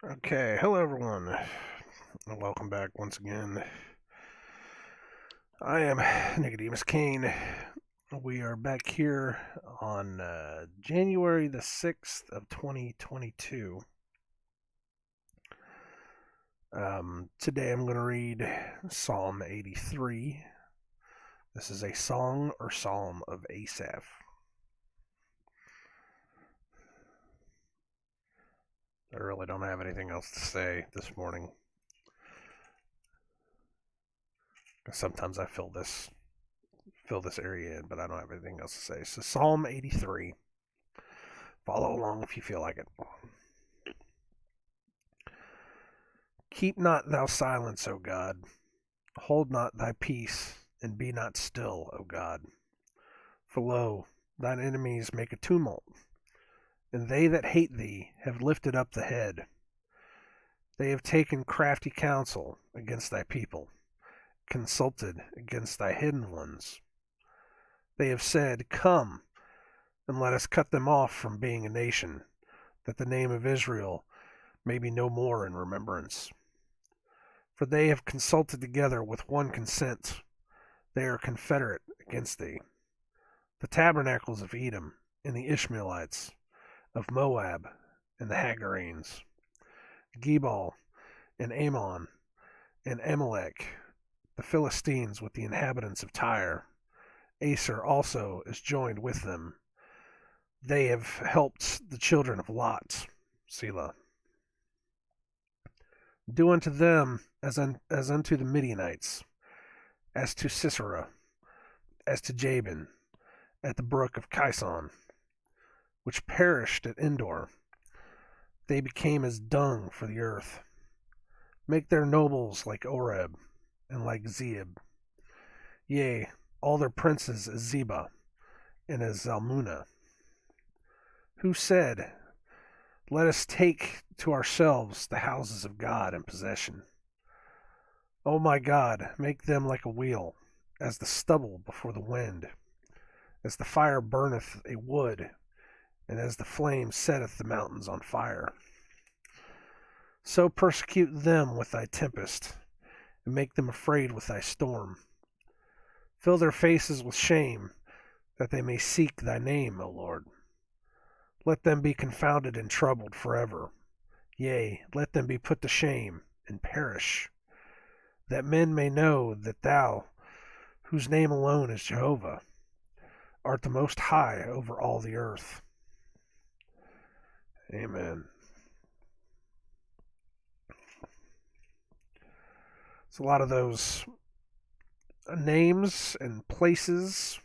Okay, hello everyone, and welcome back once again. I am Nicodemus Kane. We are back here on January the 6th of 2022. Today I'm going to read Psalm 83. This is a song or psalm of Asaph. I really don't have anything else to say this morning. Sometimes I fill this area in, but I don't have anything else to say. So Psalm 83. Follow along if you feel like it. Keep not thou silence, O God. Hold not thy peace, and be not still, O God. For lo, thine enemies make a tumult, and they that hate thee have lifted up the head. They have taken crafty counsel against thy people, consulted against thy hidden ones. They have said, Come, and let us cut them off from being a nation, that the name of Israel may be no more in remembrance. For they have consulted together with one consent. They are confederate against thee. The tabernacles of Edom, and the Ishmaelites, of Moab, and the Hagarenes, Gebal, and Ammon, and Amalek, the Philistines with the inhabitants of Tyre. Aser also is joined with them. They have helped the children of Lot. Selah. Do unto them as unto the Midianites, as to Sisera, as to Jabin, at the brook of Kison, which perished at Endor. They became as dung for the earth. Make their nobles like Oreb, and like Zeeb. Yea, all their princes as Zebah, and as Zalmunna. Who said, Let us take to ourselves the houses of God in possession. O my God, make them like a wheel, as the stubble before the wind, as the fire burneth a wood, and as the flame setteth the mountains on fire. So persecute them with thy tempest, and make them afraid with thy storm. Fill their faces with shame, that they may seek thy name, O Lord. Let them be confounded and troubled forever. Yea, let them be put to shame, and perish, that men may know that thou, whose name alone is Jehovah, art the most high over all the earth. Amen. It's a lot of those names and places,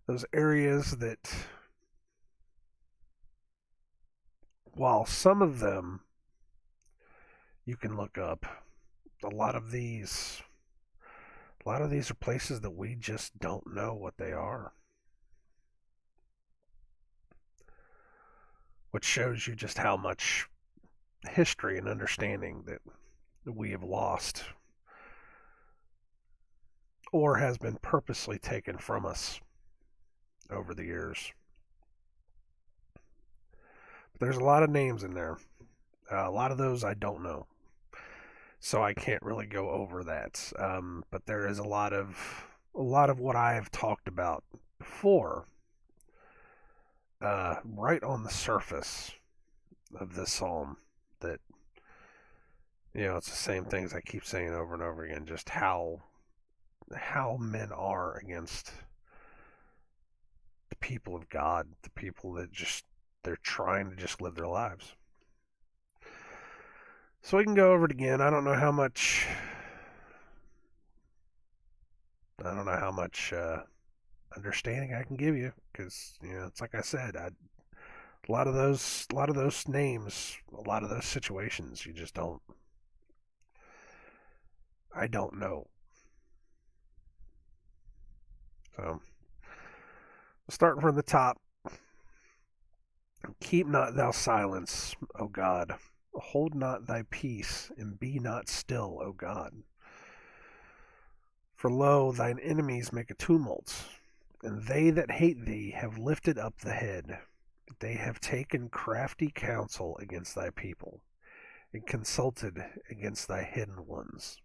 those areas that, while some of them you can look up, a lot of these are places that we just don't know what they are. Which shows you just how much history and understanding that we have lost or has been purposely taken from us over the years. But there's a lot of names in there. A lot of those I don't know, so I can't really go over that. But there is a lot of what I have talked about before, right on the surface of this psalm. That it's the same things I keep saying over and over again. Just how men are against the people of God, the people that they're trying to just live their lives. So we can go over it again. I don't know how much understanding I can give you, because it's like I said, a lot of those names, a lot of those situations, you just don't. I don't know. So, starting from the top. Keep not thou silence, O God. Hold not thy peace, and be not still, O God. For lo, thine enemies make a tumult, and they that hate thee have lifted up the head. They have taken crafty counsel against thy people, and consulted against thy hidden ones.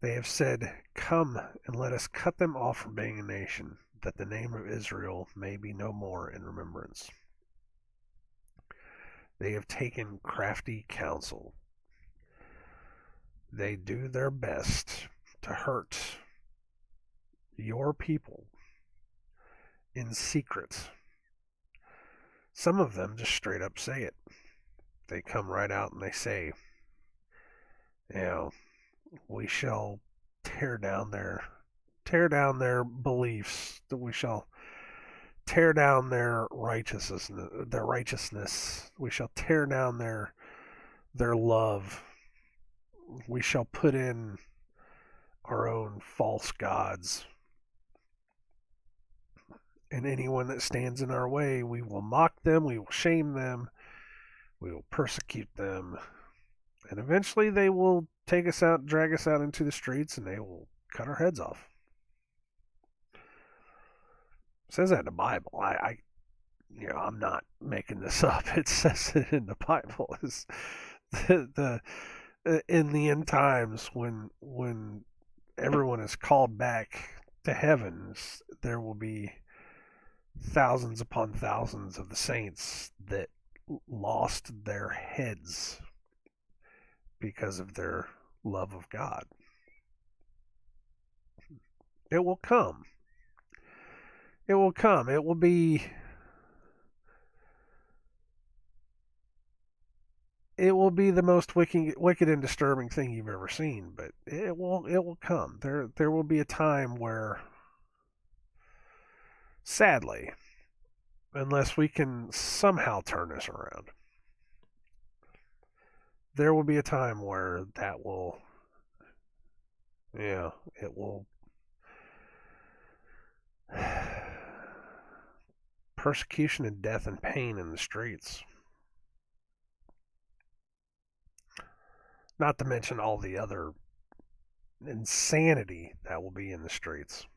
They have said, Come and let us cut them off from being a nation, that the name of Israel may be no more in remembrance. They have taken crafty counsel. They do their best to hurt your people in secret. Some of them just straight up say it. They come right out and they say, you know, we shall tear down their beliefs, that we shall tear down their righteousness. We shall tear down their love. We shall put in our own false gods. And anyone that stands in our way, we will mock them, we will shame them, we will persecute them. And eventually they will take us out, drag us out into the streets, and they will cut our heads off. It says that in the Bible. I'm not making this up. It says it in the Bible. It's in the end times, when everyone is called back to heavens, there will be thousands upon thousands of the saints that lost their heads because of their love of God. It will come. It will come. It will be the most wicked and disturbing thing you've ever seen, but it will come. There will be a time where, sadly, unless we can somehow turn this around, there will be a time where that will, it will persecution and death and pain in the streets. Not to mention all the other insanity that will be in the streets.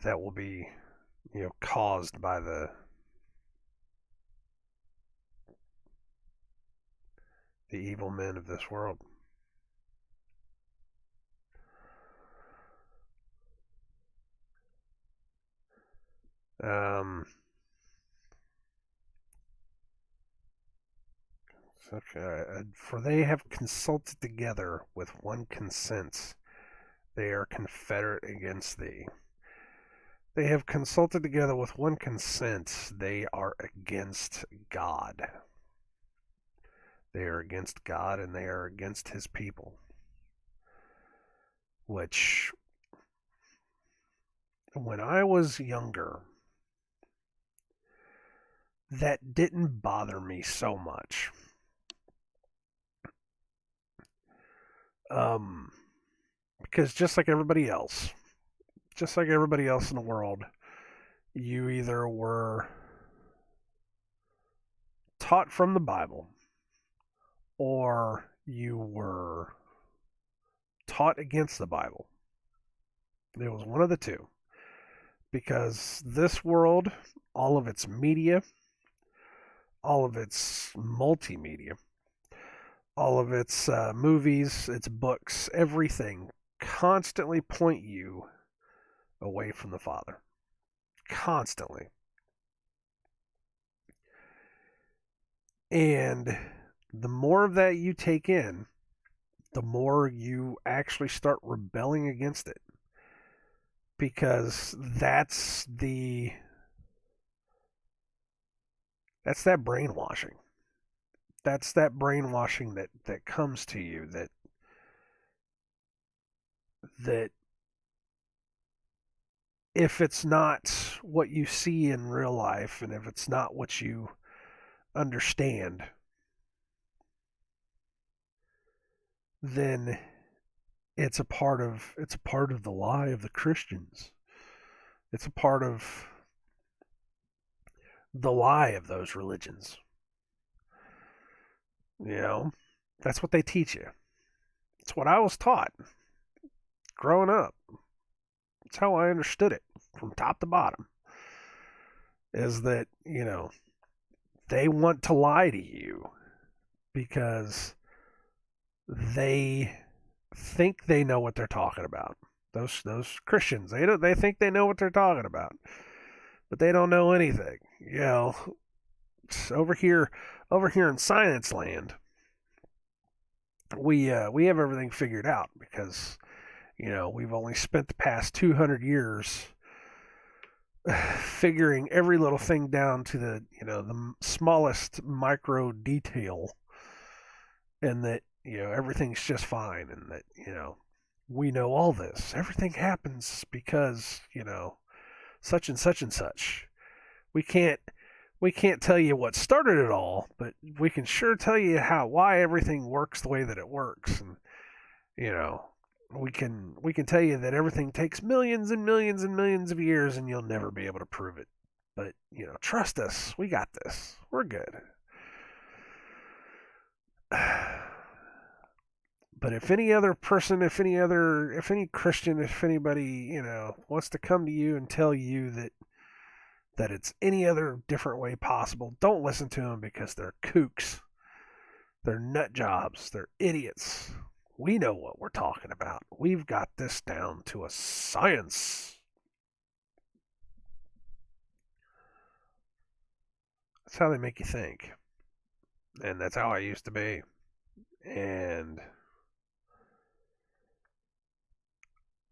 That will be, caused by the evil men of this world. For they have consulted together with one consent. They are confederate against thee. They have consulted together with one consent. They are against God. They are against God, and they are against his people. Which, when I was younger, that didn't bother me so much. Because just like everybody else in the world, you either were taught from the Bible or you were taught against the Bible. It was one of the two. Because this world, all of its media, all of its multimedia, all of its movies, its books, everything constantly point you away from the Father. Constantly. And the more of that you take in, the more you actually start rebelling against it. Because that's that brainwashing. That's that brainwashing that comes to you, that if it's not what you see in real life, and if it's not what you understand, then it's a part of the lie of the Christians. It's a part of the lie of those religions. That's what they teach you. It's what I was taught growing up. It's how I understood it from top to bottom. Is that, they want to lie to you because they think they know what they're talking about. Those Christians, they think they know what they're talking about, but they don't know anything. You know, over here in science land, we have everything figured out because we've only spent the past 200 years figuring every little thing down to the smallest micro detail, and that everything's just fine, and that we know all this. Everything happens because such and such and such. We can't tell you what started it all, but we can sure tell you why everything works the way that it works, and you know we can tell you that everything takes millions and millions and millions of years, and you'll never be able to prove it. But trust us, we got this. We're good. But if any other person, if any Christian, if anybody, wants to come to you and tell you that it's any other different way possible, don't listen to them because they're kooks. They're nut jobs. They're idiots. We know what we're talking about. We've got this down to a science. That's how they make you think. And that's how I used to be. And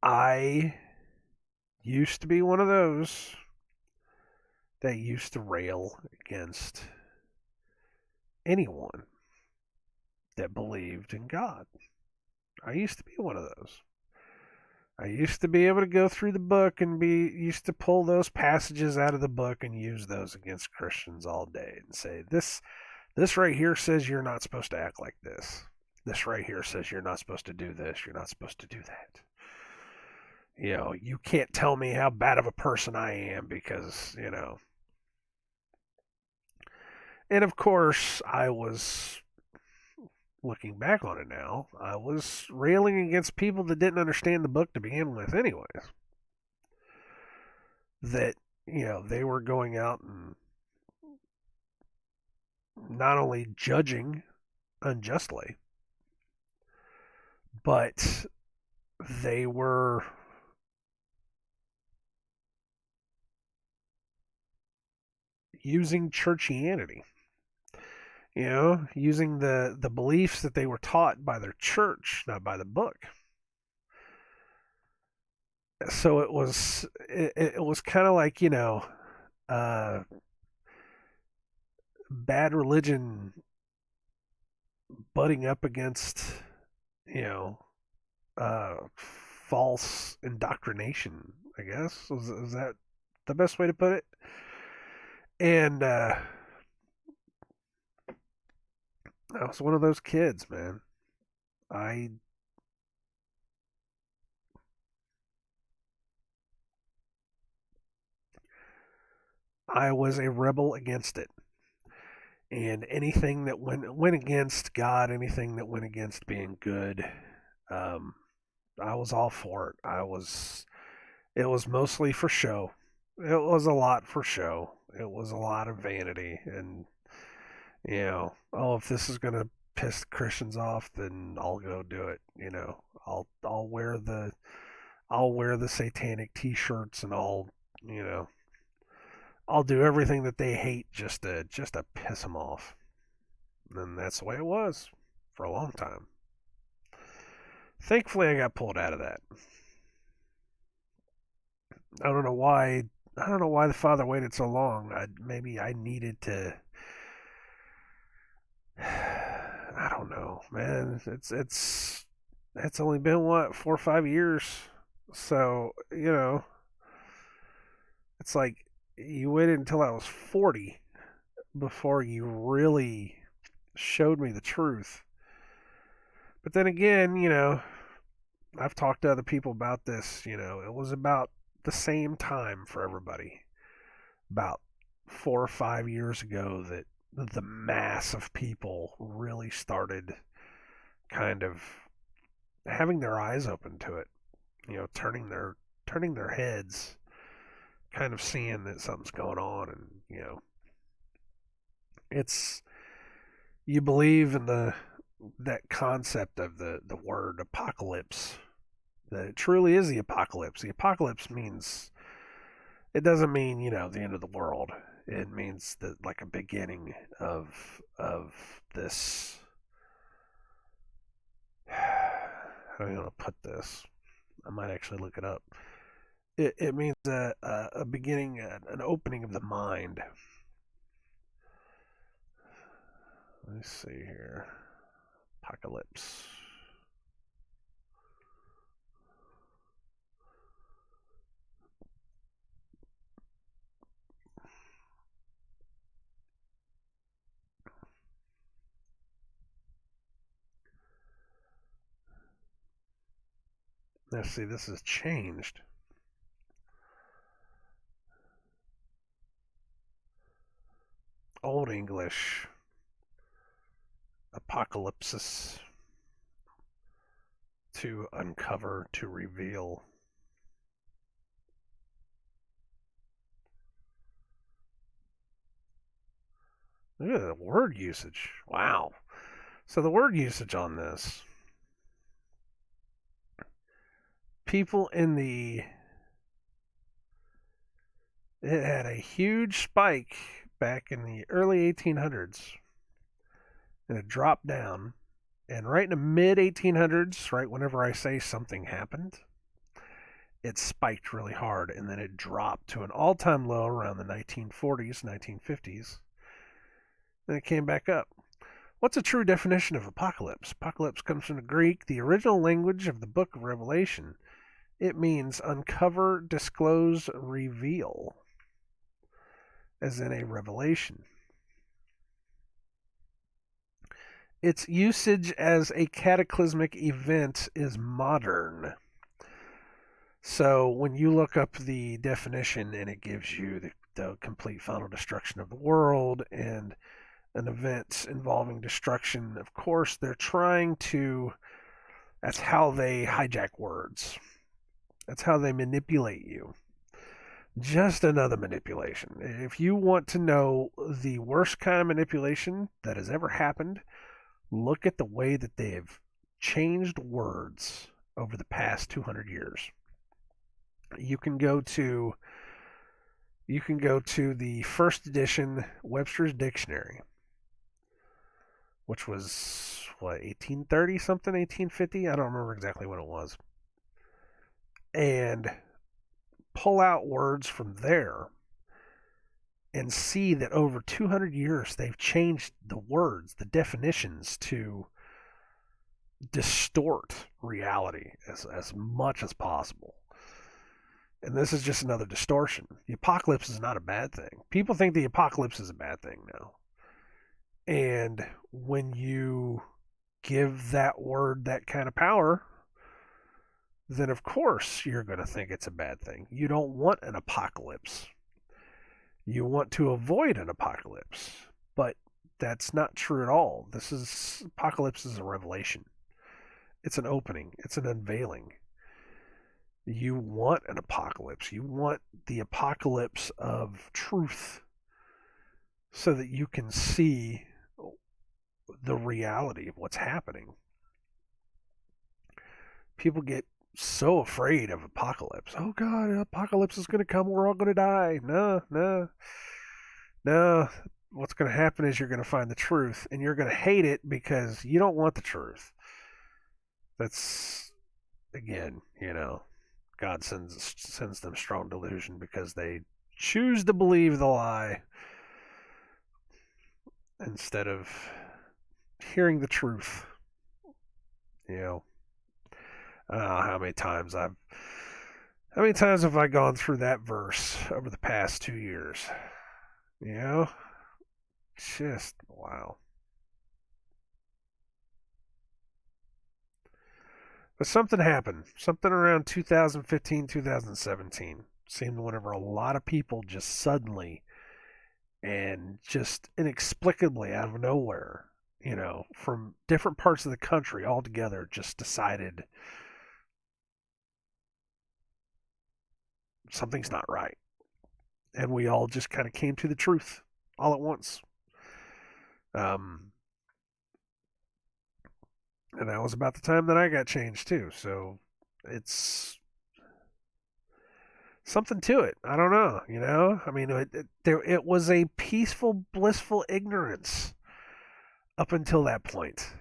I used to be one of those that used to rail against anyone that believed in God. I used to be one of those. I used to be able to go through the book and used to pull those passages out of the book and use those against Christians all day and say, this right here says you're not supposed to act like this. This right here says you're not supposed to do this. You're not supposed to do that. You can't tell me how bad of a person I am because, And of course, I was, looking back on it now, I was railing against people that didn't understand the book to begin with anyways. That, they were going out and not only judging unjustly, but they were using churchianity. Using the beliefs that they were taught by their church, not by the book. So it was kind of like bad religion butting up against false indoctrination. I guess is that the best way to put it? And I was one of those kids, man. I I was a rebel against it. And anything that went against God, anything that went against being good, um, I was all for it. It was mostly for show. It was a lot for show. It was a lot of vanity, and oh, if this is gonna piss Christians off, then I'll go do it. I'll wear the satanic T-shirts, and I'll do everything that they hate just to piss them off. And that's the way it was for a long time. Thankfully, I got pulled out of that. I don't know why. I don't know why the Father waited so long. Maybe I needed to. I don't know, man. It's only been what 4 or 5 years, so it's like you waited until I was 40 before you really showed me the truth. But then again, I've talked to other people about this. It was about the same time for everybody. About 4 or 5 years ago that the mass of people really started kind of having their eyes open to it. Turning their heads, kind of seeing that something's going on, and It's you believe in that concept of the word apocalypse, that it truly is the apocalypse. The apocalypse means, it doesn't mean, the end of the world. It means that, like, a beginning of this. How do I want to put this? I might actually look it up. It means a beginning, an opening of the mind. Let me see here. Apocalypse. Let's see, this has changed. Old English. Apocalypsis. To uncover, to reveal. Look at the word usage. Wow. So the word usage on this. People in it had a huge spike back in the early 1800s, and it dropped down. And right in the mid 1800s, right whenever I say something happened, it spiked really hard, and then it dropped to an all-time low around the 1940s, 1950s. Then it came back up. What's a true definition of apocalypse? Apocalypse comes from the Greek, the original language of the book of Revelation. It means uncover, disclose, reveal, as in a revelation. Its usage as a cataclysmic event is modern. So when you look up the definition, and it gives you the complete final destruction of the world and an event involving destruction, of course, they're trying to, that's how they hijack words. That's how they manipulate you. Just another manipulation. If you want to know the worst kind of manipulation that has ever happened, look at the way that they have changed words over the past 200 years. You can go to the first edition Webster's Dictionary, which was 1830 something, 1850. I don't remember exactly what it was, and pull out words from there and see that over 200 years they've changed the words, the definitions, to distort reality as much as possible. And this is just another distortion. The apocalypse is not a bad thing. People think the apocalypse is a bad thing now. And when you give that word that kind of power, then of course you're going to think it's a bad thing. You don't want an apocalypse. You want to avoid an apocalypse. But that's not true at all. Apocalypse is a revelation. It's an opening. It's an unveiling. You want an apocalypse. You want the apocalypse of truth so that you can see the reality of what's happening. People get so afraid of apocalypse. Oh God, apocalypse is going to come. We're all going to die. No. What's going to happen is you're going to find the truth, and you're going to hate it because you don't want the truth. That's, again, God sends them strong delusion because they choose to believe the lie instead of hearing the truth. How many times have I gone through that verse over the past 2 years? Just wow. But something happened. Something around 2015, 2017 seemed whenever a lot of people just suddenly and just inexplicably out of nowhere, from different parts of the country altogether, just decided something's not right. And we all just kind of came to the truth all at once. Um, and that was about the time that I got changed too. So it's something to it. I don't know. I mean, it was a peaceful, blissful ignorance up until that point.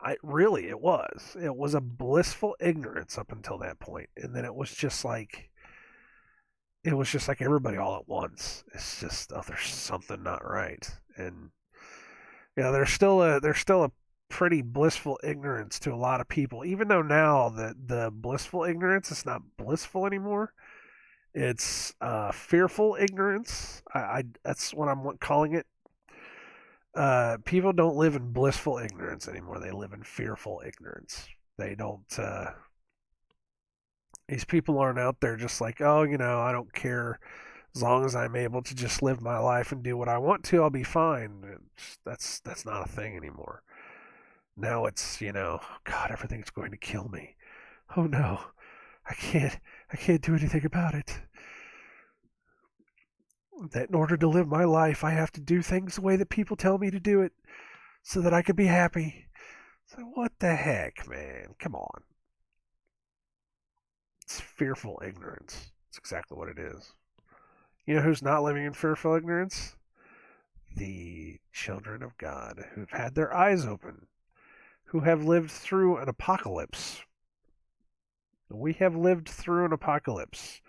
It was. It was a blissful ignorance up until that point, and then it was just like everybody all at once. It's just, oh, there's something not right, and there's still a pretty blissful ignorance to a lot of people, even though now the blissful ignorance is not blissful anymore. It's fearful ignorance. I That's what I'm calling it. People don't live in blissful ignorance anymore. They live in fearful ignorance. They don't. These people aren't out there just like, oh, I don't care. As long as I'm able to just live my life and do what I want to, I'll be fine. That's not a thing anymore. Now it's, God, everything's going to kill me. Oh no, I can't do anything about it. That in order to live my life, I have to do things the way that people tell me to do it so that I can be happy. So what the heck, man? Come on. It's fearful ignorance. It's exactly what it is. You know who's not living in fearful ignorance? The children of God who've had their eyes open, who have lived through an apocalypse. We have lived through an apocalypse.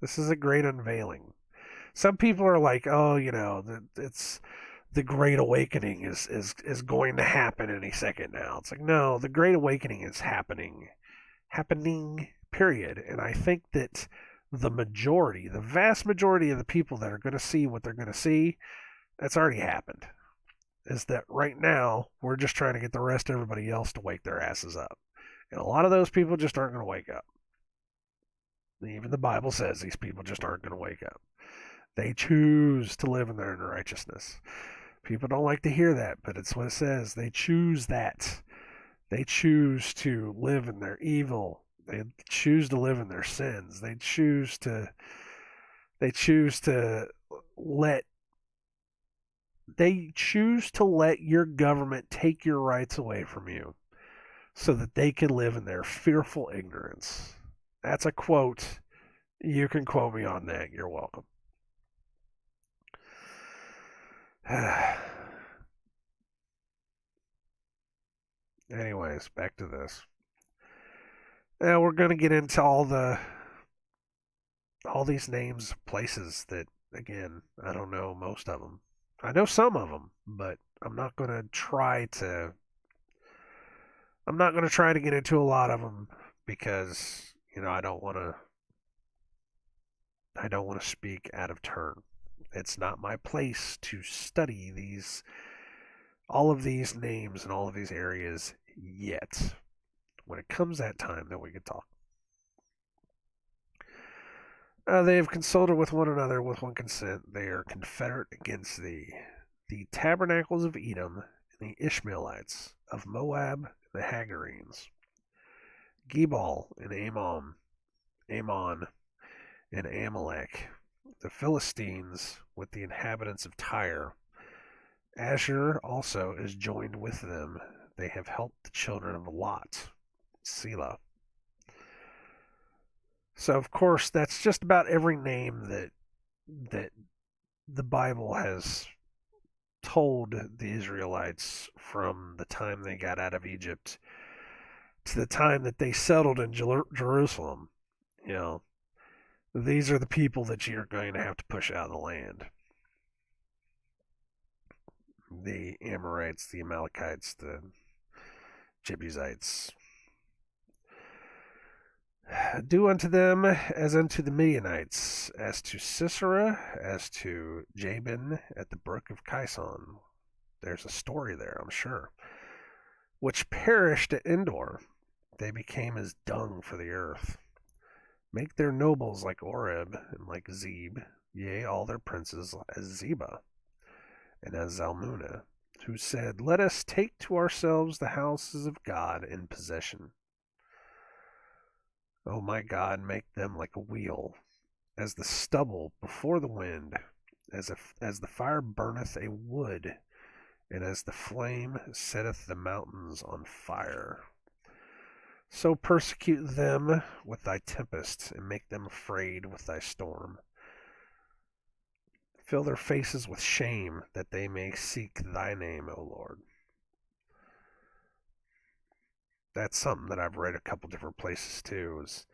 This is a great unveiling. Some people are like, oh, it's the Great Awakening is going to happen any second now. It's like, no, the Great Awakening is happening, period. And I think that the vast majority of the people that are going to see what they're going to see, that's already happened. Is that right now we're just trying to get the rest of everybody else to wake their asses up. And a lot of those people just aren't going to wake up. Even the Bible says these people just aren't going to wake up. They choose to live in their unrighteousness. People don't like to hear that, but it's what it says. They choose that. They choose to live in their evil. They choose to live in their sins. They choose to let your government take your rights away from you so that they can live in their fearful ignorance. That's a quote. You can quote me on that. You're welcome. Anyways, back to this. Now we're going to get into all these names of places that, again, I don't know most of them. I know some of them, but I'm not going to try to get into a lot of them because, I don't want to speak out of turn. It's not my place to study all of these names and all of these areas yet. When it comes that time, then we can talk. They have consulted with one another with one consent. They are confederate against thee. The tabernacles of Edom and the Ishmaelites, of Moab and the Hagarenes, Gebal and Ammon and Amalek, the Philistines with the inhabitants of Tyre. Asher also is joined with them. They have helped the children of Lot. Selah. So, of course, that's just about every name that the Bible has told the Israelites from the time they got out of Egypt to the time that they settled in Jerusalem. These are the people that you're going to have to push out of the land. The Amorites, the Amalekites, the Jebusites. Do unto them as unto the Midianites, as to Sisera, as to Jabin at the brook of Kison. There's a story there, I'm sure. Which perished at Endor. They became as dung for the earth. Make their nobles like Oreb and like Zeb, yea, all their princes as Zebah and as Zalmunna, who said, let us take to ourselves the houses of God in possession. O my God, make them like a wheel, as the stubble before the wind, as the fire burneth a wood, and as the flame setteth the mountains on fire. So persecute them with thy tempest, and make them afraid with thy storm. Fill their faces with shame, that they may seek thy name, O Lord. That's something that I've read a couple different places too, is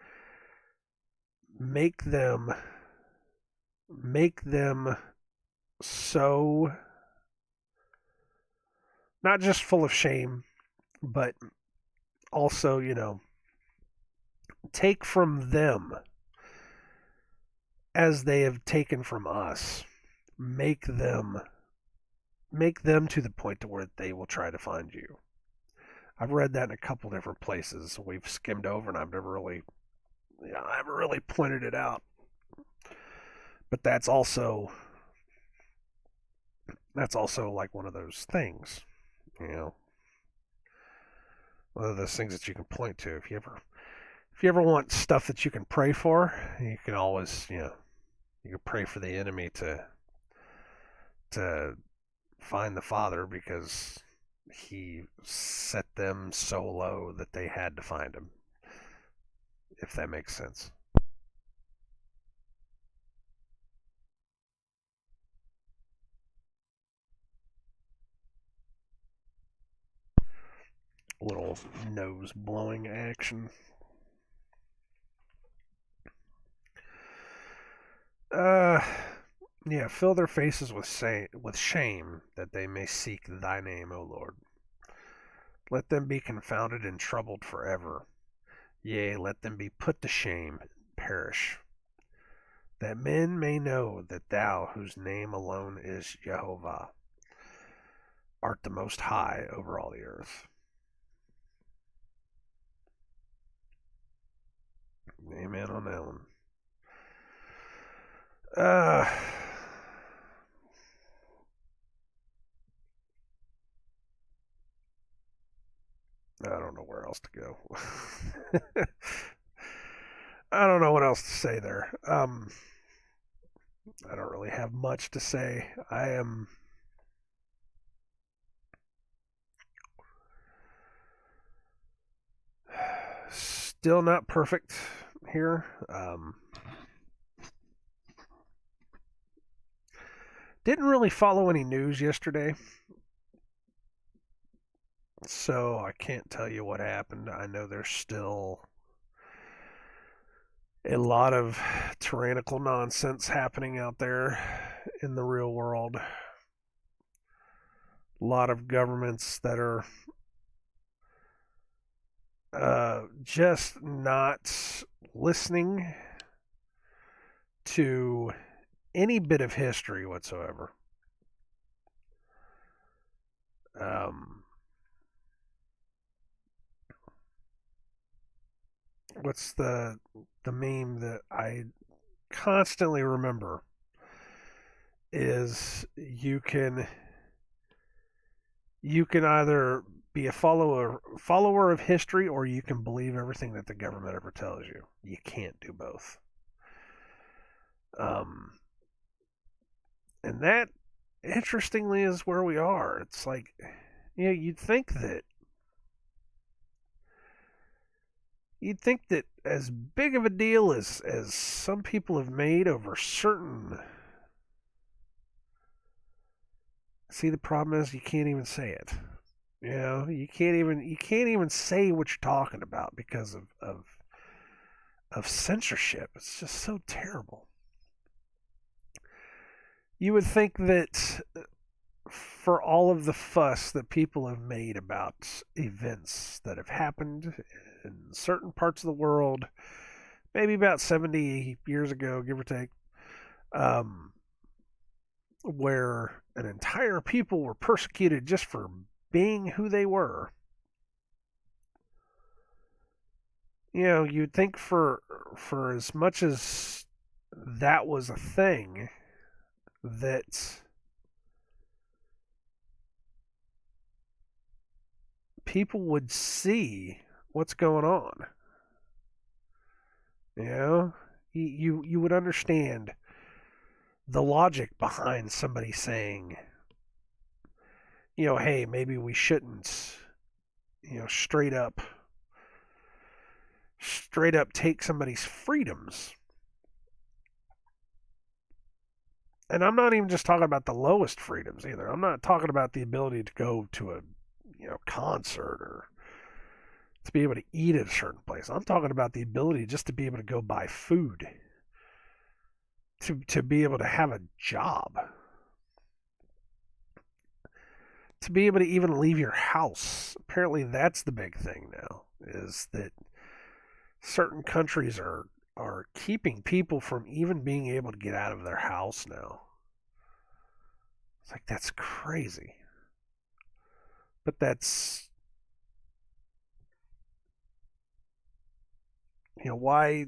make them so not just full of shame, but also, take from them as they have taken from us. Make them to the point to where they will try to find you. I've read that in a couple different places. We've skimmed over, and I haven't really pointed it out. But that's also like one of those things, one of those things that you can point to. If you ever want stuff that you can pray for, you can always, you can pray for the enemy to find the Father, because he set them so low that they had to find him, if that makes sense. Little nose blowing action. Yeah, fill their faces with shame, that they may seek thy name, O Lord. Let them be confounded and troubled forever. Yea, let them be put to shame and perish, that men may know that thou, whose name alone is Jehovah, art the most high over all the earth. Amen on that one. I don't know where else to go. I don't know what else to say there. I don't really have much to say. I am still not perfect here. Didn't really follow any news yesterday, so I can't tell you what happened. I know there's still a lot of tyrannical nonsense happening out there in the real world. A lot of governments that are just not listening to any bit of history whatsoever. What's the meme that I constantly remember is you can either be a follower of history, or you can believe everything that the government ever tells you. You can't do both. And that, interestingly, is where we are. It's like, you'd think that as big of a deal as some people have made over certain. See, the problem is you can't even say it. You can't even say what you're talking about because of censorship. It's just so terrible. You would think that for all of the fuss that people have made about events that have happened in certain parts of the world, maybe about 70 years ago, give or take, where an entire people were persecuted just for being who they were. You'd think for as much as that was a thing, that people would see what's going on. You would understand the logic behind somebody saying, hey, maybe we shouldn't, straight up take somebody's freedoms. And I'm not even just talking about the lowest freedoms either. I'm not talking about the ability to go to a, concert or to be able to eat at a certain place. I'm talking about the ability just to be able to go buy food, to be able to have a job, to be able to even leave your house. Apparently, that's the big thing now, is that certain countries are keeping people from even being able to get out of their house now. It's like, that's crazy. But that's, why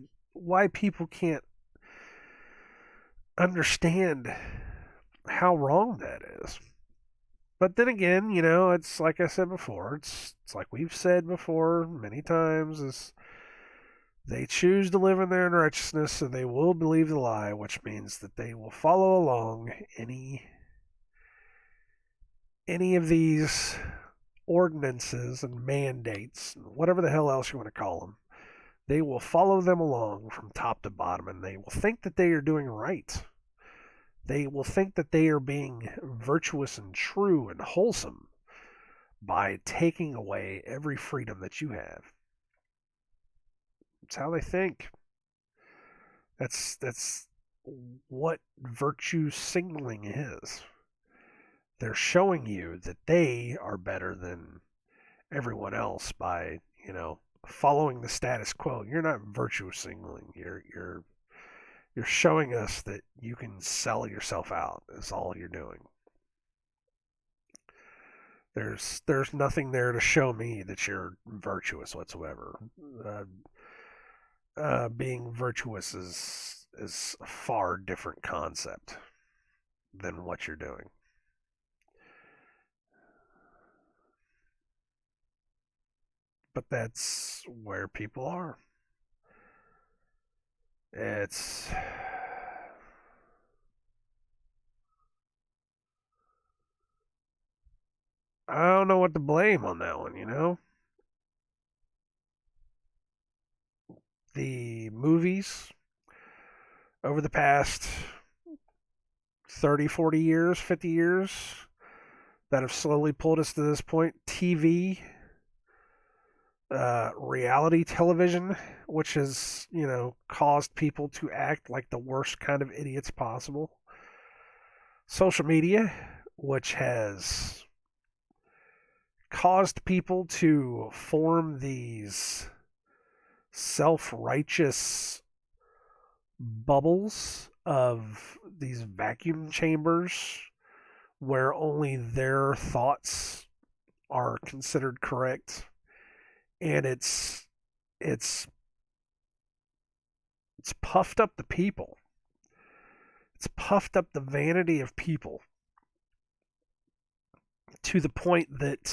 people can't understand how wrong that is. But then again, it's like I said before, it's like we've said before many times, is they choose to live in their righteousness, so they will believe the lie, which means that they will follow along any of these ordinances and mandates, whatever the hell else you want to call them. They will follow them along from top to bottom, and they will think that they are doing right. They will think that they are being virtuous and true and wholesome by taking away every freedom that you have. It's how they think. That's what virtue signaling is. They're showing you that they are better than everyone else by, following the status quo. You're not virtue signaling. You're showing us that you can sell yourself out. Is all you're doing. There's nothing there to show me that you're virtuous whatsoever. Being virtuous is a far different concept than what you're doing. But that's where people are. It's I don't know what to blame on that one. The movies over the past 30, 40 years, 50 years that have slowly pulled us to this point. TV, reality television, which has, caused people to act like the worst kind of idiots possible. Social media, which has caused people to form these self-righteous bubbles of these vacuum chambers where only their thoughts are considered correct, and it's puffed up the people. It's puffed up the vanity of people to the point that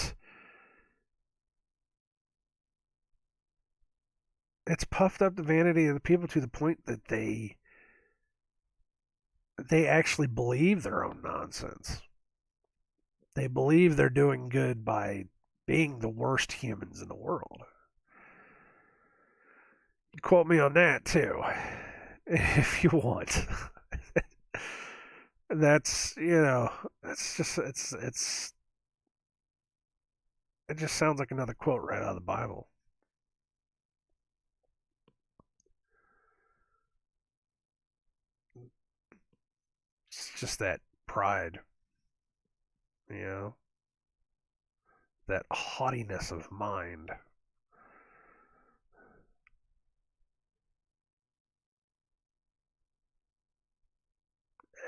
they actually believe their own nonsense. They believe they're doing good by being the worst humans in the world. Quote me on that too, if you want. That's just it just sounds like another quote right out of the Bible. It's just that pride, you know, that haughtiness of mind.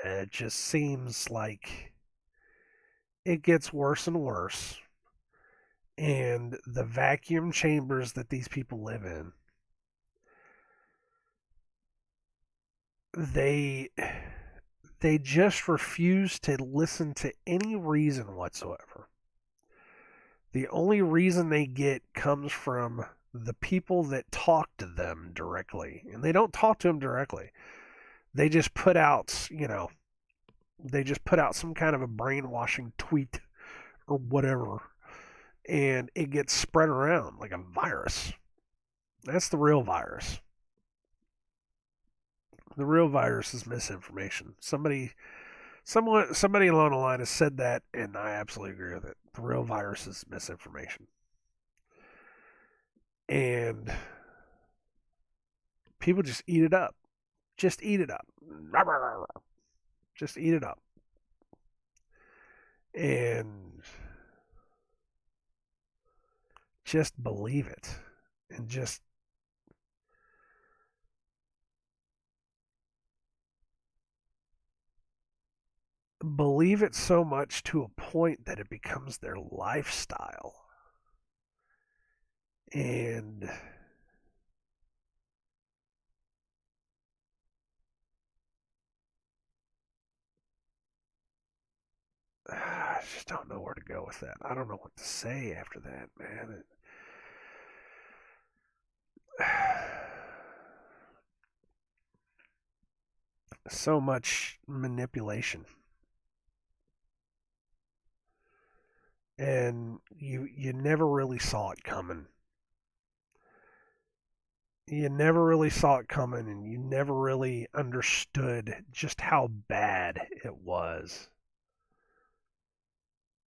It just seems like it gets worse and worse. And the vacuum chambers that these people live in, they just refuse to listen to any reason whatsoever. The only reason they get comes from the people that talk to them directly. And they don't talk to them directly. They just put out, some kind of a brainwashing tweet or whatever, and it gets spread around like a virus. That's the real virus. The real virus is misinformation. Somebody along the line has said that, and I absolutely agree with it. The real virus is misinformation. And people just eat it up. Just eat it up. Just eat it up. And just believe it. And just believe it so much to a point that it becomes their lifestyle. And I just don't know where to go with that. I don't know what to say after that, man. So much manipulation. And you never really saw it coming. You never really saw it coming, and you never really understood just how bad it was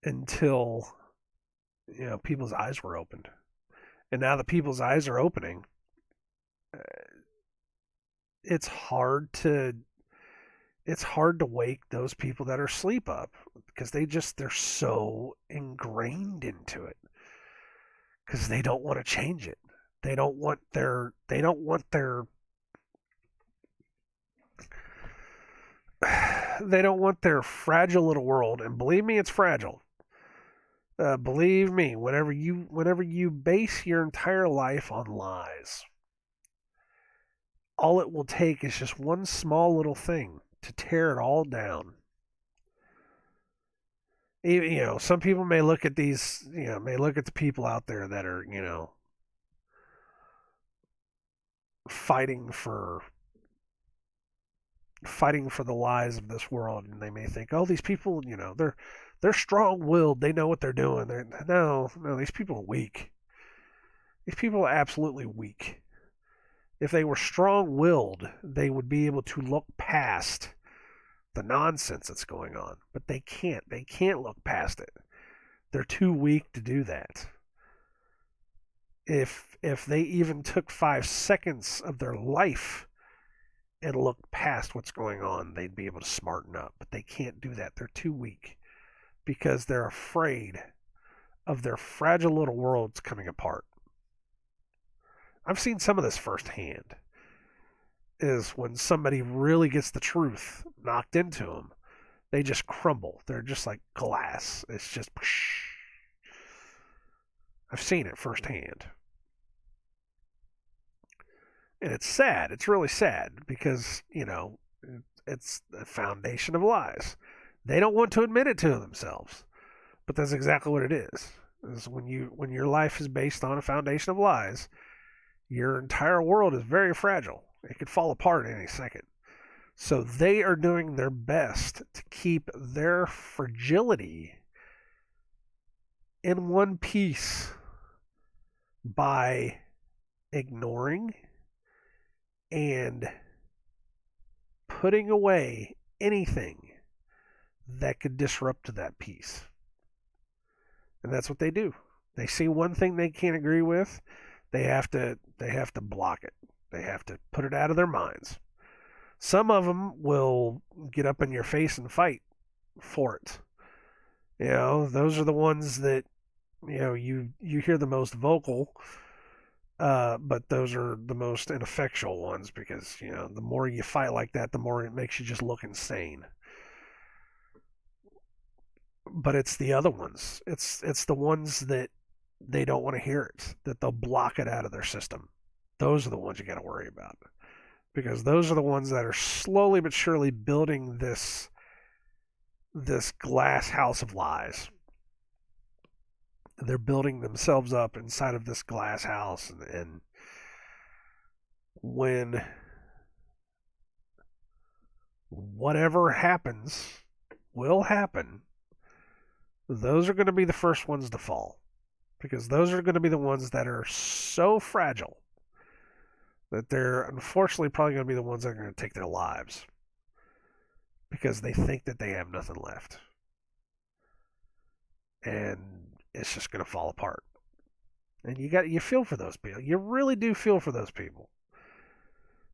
until people's eyes were opened. And now that people's eyes are opening, uh, it's hard to wake those people that are asleep up because they're so ingrained into it because they don't want to change it. They don't want their they don't want their fragile little world, and believe me, it's fragile. Believe me, whenever you base your entire life on lies, all it will take is just one small little thing to tear it all down. Some people may look at may look at the people out there that are, fighting for the lies of this world, and they may think, oh, these people, they're strong-willed, they know what they're doing. No, these people are weak. These people are absolutely weak. If they were strong-willed, they would be able to look past the nonsense that's going on, but they can't. They can't look past it. They're too weak to do that. If they even took 5 seconds of their life and looked past what's going on, they'd be able to smarten up. But they can't do that. They're too weak because they're afraid of their fragile little worlds coming apart. I've seen some of this firsthand. Is when somebody really gets the truth knocked into them, they just crumble. They're just like glass. It's just. I've seen it firsthand. And it's sad. It's really sad because, it's the foundation of lies. They don't want to admit it to themselves. But that's exactly what it is. Is when your life is based on a foundation of lies, your entire world is very fragile. It could fall apart at any second. So they are doing their best to keep their fragility in one piece by ignoring and putting away anything that could disrupt that piece. And that's what they do. They see one thing they can't agree with, they have to block it. They have to put it out of their minds. Some of them will get up in your face and fight for it. Those are the ones that you hear the most vocal, but those are the most ineffectual ones because the more you fight like that, the more it makes you just look insane. But it's the other ones. It's the ones that they don't want to hear it, that they'll block it out of their system. Those are the ones you got to worry about because those are the ones that are slowly but surely building this glass house of lies. They're building themselves up inside of this glass house, and when whatever happens will happen, those are going to be the first ones to fall. Because those are going to be the ones that are so fragile that they're unfortunately probably going to be the ones that are going to take their lives because they think that they have nothing left. And it's just going to fall apart. And you feel for those people. You really do feel for those people.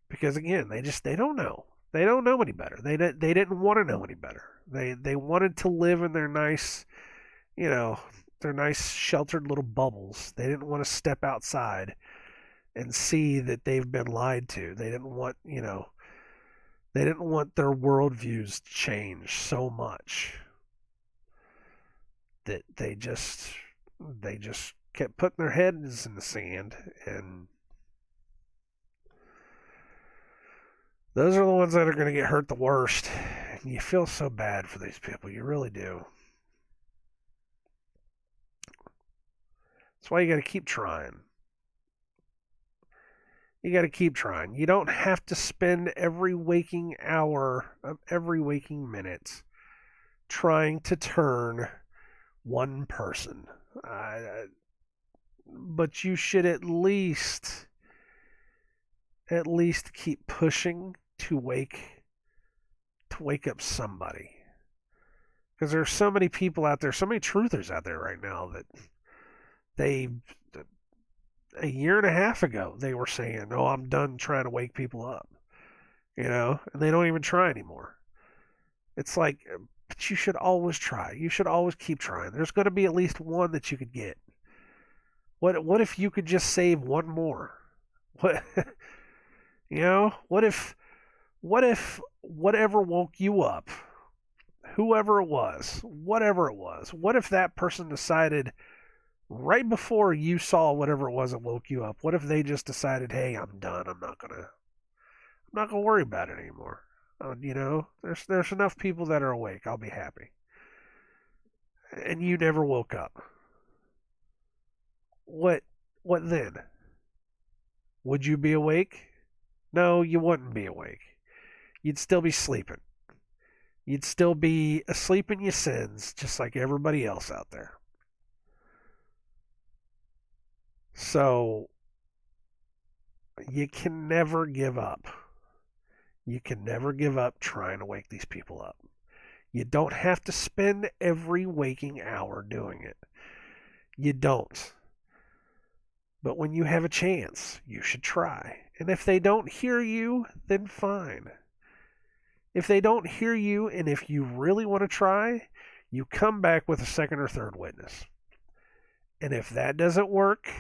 Because again, they don't know. They don't know any better. They didn't want to know any better. They wanted to live in their nice, their nice sheltered little bubbles. They didn't want to step outside and see that they've been lied to. They didn't want, they didn't want their worldviews changed so much that they just kept putting their heads in the sand, and those are the ones that are going to get hurt the worst. And you feel so bad for these people. You really do. That's why you got to keep trying. You got to keep trying. You don't have to spend every waking hour of every waking minute trying to turn one person. But you should at least keep pushing to wake up somebody. Because there's so many people out there, so many truthers out there right now that a year and a half ago they were saying, "Oh, I'm done trying to wake people up," and they don't even try anymore. It's like, but you should always try. You should always keep trying. There's going to be at least one that you could get. What if you could just save one more? What what if whatever woke you up, whoever it was, whatever it was, what if that person decided right before you saw whatever it was that woke you up, what if they just decided, "Hey, I'm done. I'm not gonna worry about it anymore. There's enough people that are awake. I'll be happy." And you never woke up. What then? Would you be awake? No, you wouldn't be awake. You'd still be sleeping. You'd still be asleep in your sins, just like everybody else out there. So, you can never give up. You can never give up trying to wake these people up. You don't have to spend every waking hour doing it. You don't. But when you have a chance, you should try. And if they don't hear you, then fine. If they don't hear you, and if you really want to try, you come back with a second or third witness. And if that doesn't work,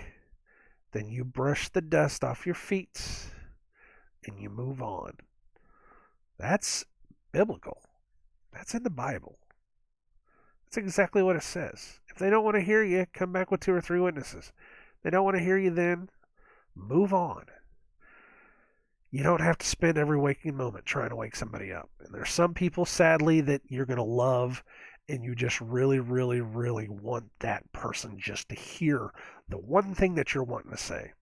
then you brush the dust off your feet and you move on. That's biblical. That's in the Bible. That's exactly what it says. If they don't want to hear you, come back with 2 or 3 witnesses. If they don't want to hear you, then move on. You don't have to spend every waking moment trying to wake somebody up. And there's some people, sadly, that you're going to love, and you just really, really, really want that person just to hear the one thing that you're wanting to say.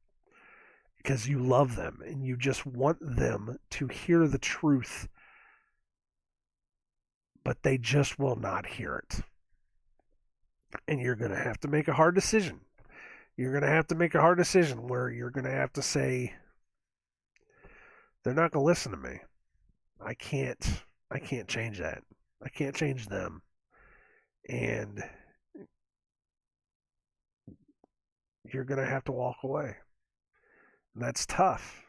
Because you love them, and you just want them to hear the truth. But they just will not hear it. And you're going to have to make a hard decision. You're going to have to make a hard decision where you're going to have to say, they're not going to listen to me. I can't change that. I can't change them. And you're going to have to walk away. And that's tough.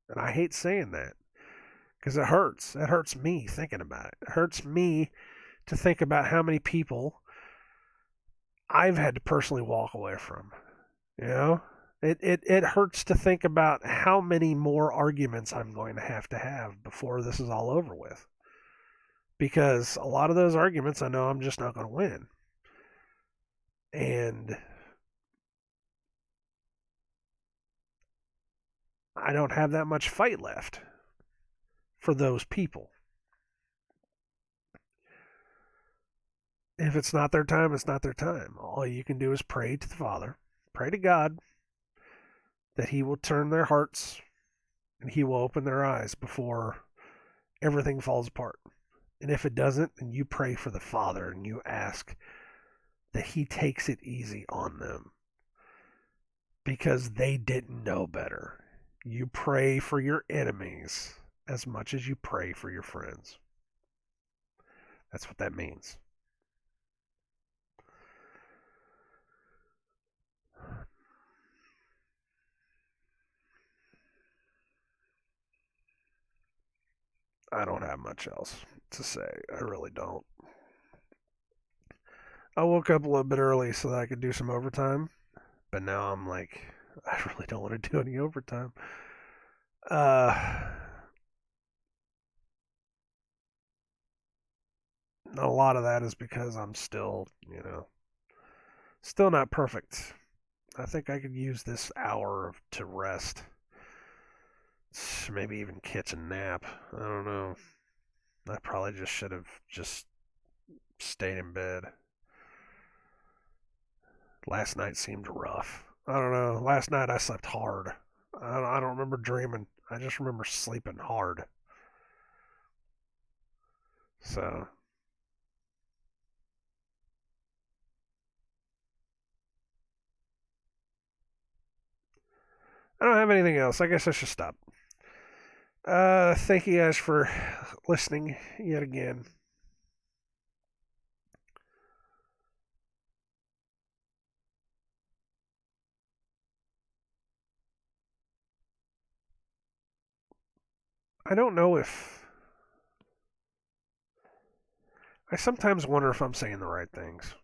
And I hate saying that because it hurts. It hurts me thinking about it. It hurts me to think about how many people I've had to personally walk away from. It hurts to think about how many more arguments I'm going to have before this is all over with. Because a lot of those arguments I know I'm just not going to win. And I don't have that much fight left for those people. If it's not their time, it's not their time. All you can do is pray to the Father, pray to God, that He will turn their hearts and He will open their eyes before everything falls apart. And if it doesn't, then you pray for the Father and you ask that he takes it easy on them because they didn't know better. You pray for your enemies as much as you pray for your friends. That's what that means. I don't have much else to say. I really don't. I woke up a little bit early so that I could do some overtime, but now I'm like, I really don't want to do any overtime. A lot of that is because I'm still, still not perfect. I think I could use this hour to rest. Maybe even catch a nap. I don't know. I probably just should have just stayed in bed. Last night seemed rough. I don't know. Last night I slept hard. I don't remember dreaming. I just remember sleeping hard. So, I don't have anything else. I guess I should stop. Thank you guys for listening yet again. I don't know if. I sometimes wonder if I'm saying the right things.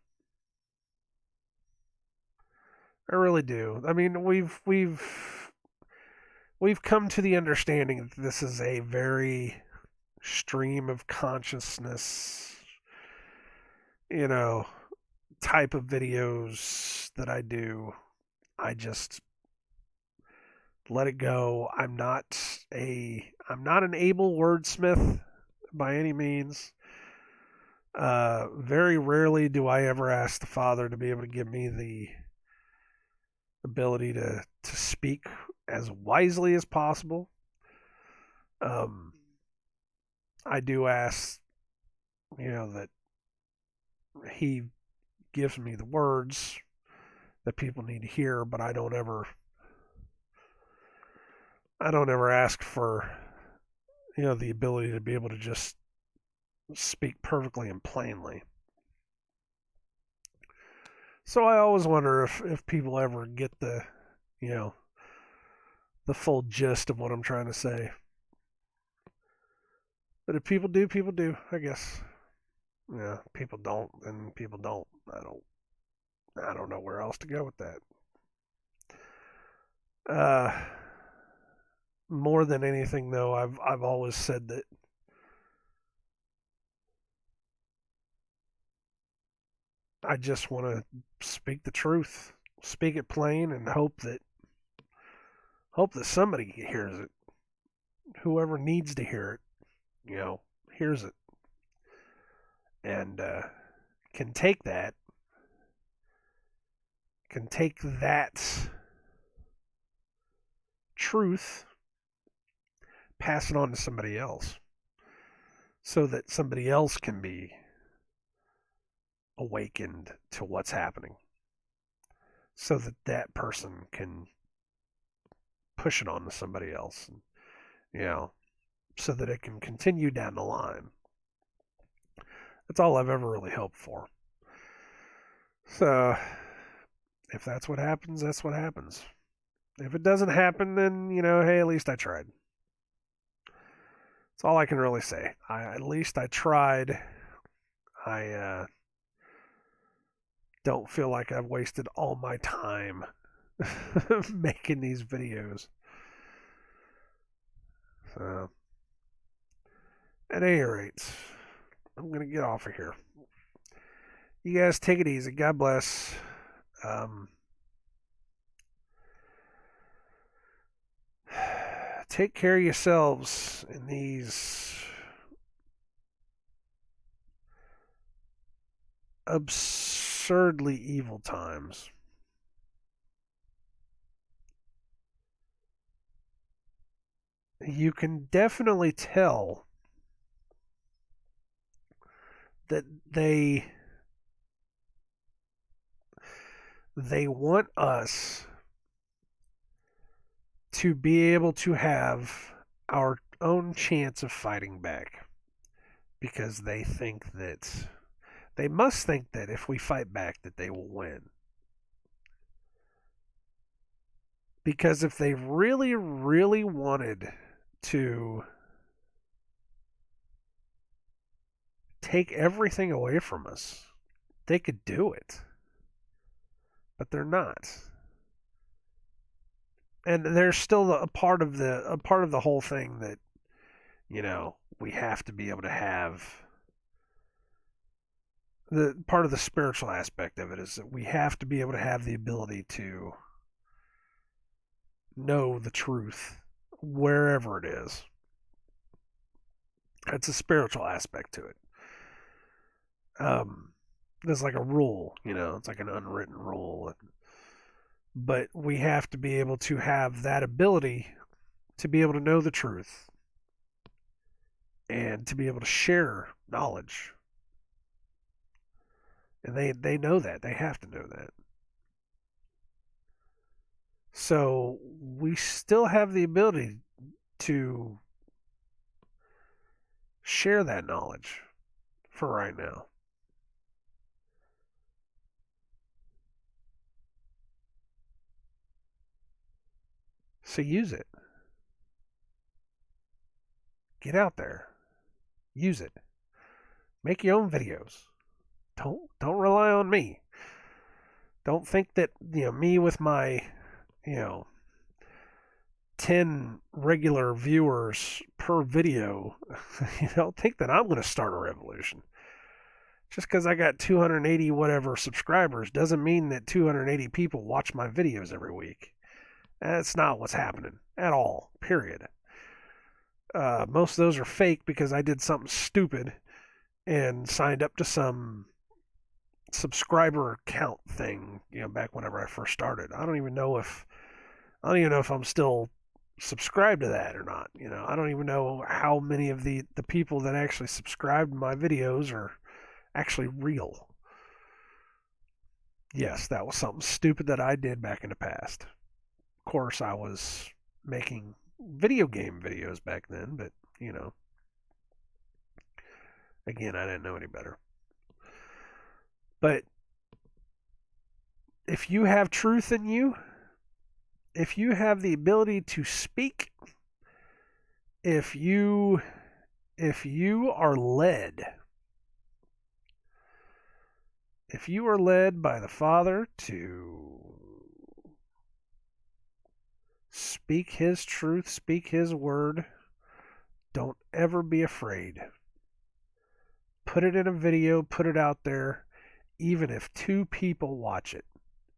I really do. I mean, we've come to the understanding that this is a very stream of consciousness, you know, type of videos that I do. I just let it go. I'm not an able wordsmith by any means. Very rarely do I ever ask the Father to be able to give me the ability to speak as wisely as possible. Um, I do ask, that He gives me the words that people need to hear, but I don't ever ask for, the ability to be able to just speak perfectly and plainly. So I always wonder if people ever get you know, the full gist of what I'm trying to say. But if people do, I guess. Yeah, people don't, then people don't. I don't know where else to go with that. Uh, More than anything, though, I've always said that I just want to speak the truth, speak it plain, and hope that somebody hears it. Whoever needs to hear it, hears it, and can take that, can take that truth, pass it on to somebody else, so that somebody else can be awakened to what's happening, so that that person can push it on to somebody else, and, so that it can continue down the line. That's all I've ever really hoped for. So, if that's what happens, that's what happens. If it doesn't happen, then, hey, at least I tried. That's all I can really say. At least I tried. I don't feel like I've wasted all my time making these videos. So, at any rate, I'm going to get off of here. You guys take it easy. God bless. Take care of yourselves in these absurdly evil times. You can definitely tell that they, They want us to be able to have our own chance of fighting back, because they must think that if we fight back that they will win. Because if they really, really wanted to take everything away from us, they could do it. But they're not. And there's still a part of the whole thing that, we have to be able to have. The part of the spiritual aspect of it is that we have to be able to have the ability to know the truth wherever it is. It's a spiritual aspect to it. There's like a rule, it's like an unwritten rule. But we have to be able to have that ability to be able to know the truth and to be able to share knowledge. And they know that. They have to know that. So we still have the ability to share that knowledge for right now. So use it. Get out there. Use it. Make your own videos. Don't rely on me. Don't think that, me with my, 10 regular viewers per video, don't think that I'm going to start a revolution. Just because I got 280 whatever subscribers doesn't mean that 280 people watch my videos every week. That's not what's happening at all, period. Most of those are fake because I did something stupid and signed up to some subscriber count thing, back whenever I first started. I don't even know if I'm still subscribed to that or not. I don't even know how many of the people that actually subscribe to my videos are actually real. Yes, that was something stupid that I did back in the past. Of course, I was making video game videos back then, but, again, I didn't know any better. But if you have truth in you, if you have the ability to speak, if you are led by the Father to speak His truth, speak His word, don't ever be afraid. Put it in a video, put it out there, even if 2 people watch it.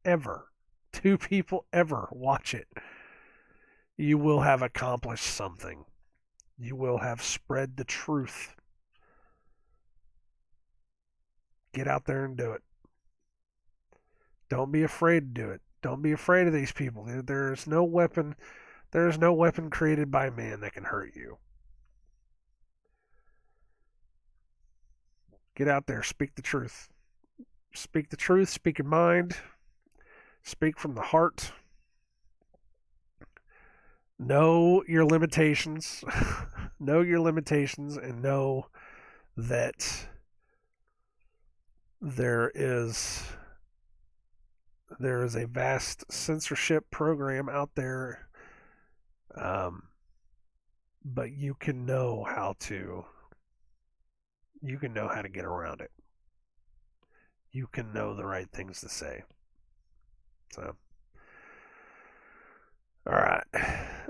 Ever. 2 people ever watch it. You will have accomplished something. You will have spread the truth. Get out there and do it. Don't be afraid to do it. Don't be afraid of these people. There is no weapon created by man that can hurt you. Get out there, speak the truth. Speak the truth, speak your mind, speak from the heart. Know your limitations. Know your limitations and know that there is a vast censorship program out there, but you can know how to get around it. You can know the right things to say. So, all right.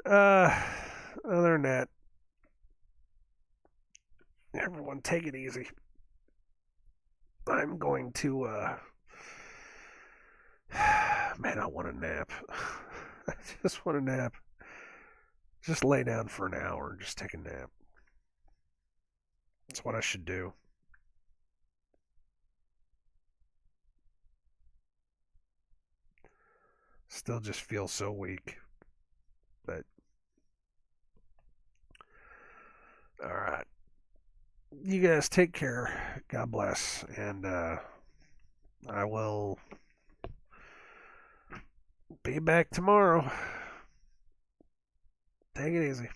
Other than that, everyone take it easy. I'm going to, man, I want a nap. I just want a nap. Just lay down for an hour and just take a nap. That's what I should do. Still just feel so weak. But, alright. You guys take care. God bless. And I will Be back tomorrow. Take it easy.